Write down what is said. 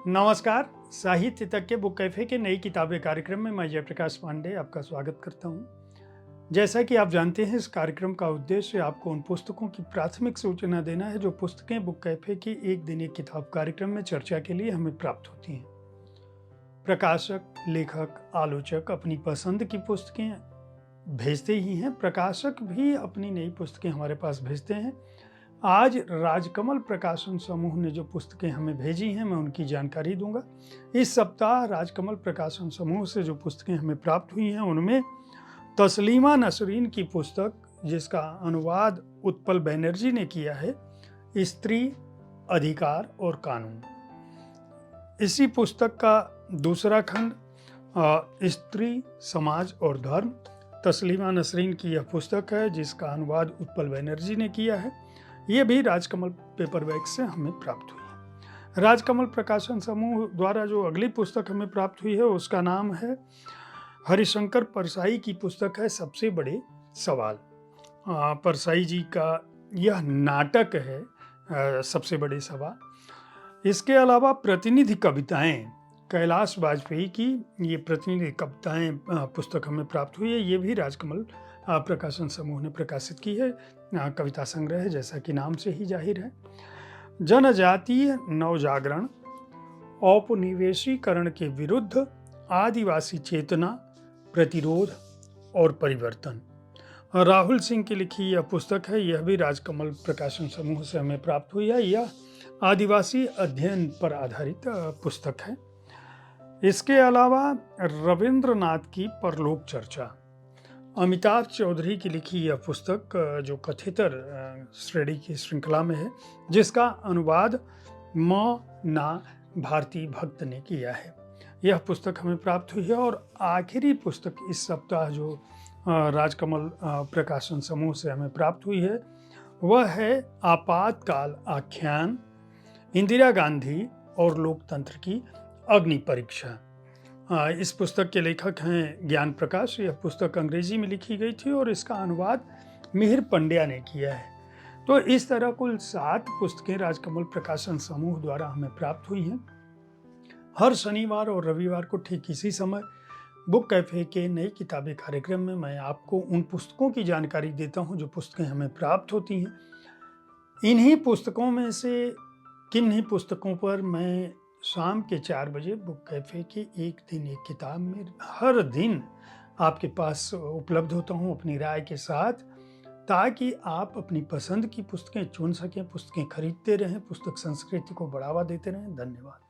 नमस्कार। साहित्य तक के बुक कैफे के नई किताबें कार्यक्रम में मैं जयप्रकाश पांडे आपका स्वागत करता हूं। जैसा कि आप जानते हैं, इस कार्यक्रम का उद्देश्य आपको उन पुस्तकों की प्राथमिक सूचना देना है जो पुस्तकें बुक कैफे की एक दिन एक किताब कार्यक्रम में चर्चा के लिए हमें प्राप्त होती हैं। प्रकाशक, लेखक, आलोचक अपनी पसंद की पुस्तकें भेजते ही हैं। प्रकाशक भी अपनी नई पुस्तकें हमारे पास भेजते हैं। आज राजकमल प्रकाशन समूह ने जो पुस्तकें हमें भेजी हैं, मैं उनकी जानकारी दूंगा। इस सप्ताह राजकमल प्रकाशन समूह से जो पुस्तकें हमें प्राप्त हुई हैं, उनमें तस्लीमा नसरीन की पुस्तक, जिसका अनुवाद उत्पल बनर्जी ने किया है, स्त्री, अधिकार और कानून। इसी पुस्तक का दूसरा खंड स्त्री, समाज और धर्म। तस्लीमा नसरीन की यह पुस्तक है जिसका अनुवाद उत्पल बनर्जी ने किया है। ये भी राजकमल पेपरबैक से हमें प्राप्त हुई है। राजकमल प्रकाशन समूह द्वारा जो अगली पुस्तक हमें प्राप्त हुई है उसका नाम है हरिशंकर परसाई की पुस्तक है सबसे बड़े सवाल। परसाई जी का यह नाटक है सबसे बड़े सवाल। इसके अलावा प्रतिनिधि कविताएं, कैलाश वाजपेयी की ये प्रतिनिधि कविताएं पुस्तक हमें प्राप्त हुई है। ये भी राजकमल प्रकाशन समूह ने प्रकाशित की है। कविता संग्रह है, जैसा कि नाम से ही जाहिर है। जनजातीय नवजागरण, औपनिवेशीकरण के विरुद्ध आदिवासी चेतना, प्रतिरोध और परिवर्तन। राहुल सिंह की लिखी यह पुस्तक है। यह भी राजकमल प्रकाशन समूह से हमें प्राप्त हुई है। यह आदिवासी अध्ययन पर आधारित पुस्तक है। इसके अलावा रविंद्रनाथ की परलोक चर्चा, अमिताभ चौधरी की लिखी यह पुस्तक जो कथितर श्रेणी की श्रृंखला में है, जिसका अनुवाद ना भारती भक्त ने किया है। यह पुस्तक हमें प्राप्त हुई है। और आखिरी पुस्तक इस सप्ताह जो राजकमल प्रकाशन समूह से हमें प्राप्त हुई है वह है आपातकाल आख्यान, इंदिरा गांधी और लोकतंत्र की अग्नि परीक्षा। इस पुस्तक के लेखक हैं ज्ञान प्रकाश। यह पुस्तक अंग्रेजी में लिखी गई थी और इसका अनुवाद मिहिर पंड्या ने किया है। तो इस तरह कुल 7 पुस्तकें राजकमल प्रकाशन समूह द्वारा हमें प्राप्त हुई हैं। हर शनिवार और रविवार को ठीक इसी समय बुक कैफे के नई किताबें कार्यक्रम में मैं आपको उन पुस्तकों की जानकारी देता हूं जो पुस्तकें हमें प्राप्त होती हैं। इन्हीं पुस्तकों में से किन्हीं पुस्तकों पर मैं शाम के 4 बजे बुक कैफे की एक दिन एक किताब में हर दिन आपके पास उपलब्ध होता हूँ अपनी राय के साथ, ताकि आप अपनी पसंद की पुस्तकें चुन सकें, पुस्तकें खरीदते रहें, पुस्तक संस्कृति को बढ़ावा देते रहें। धन्यवाद।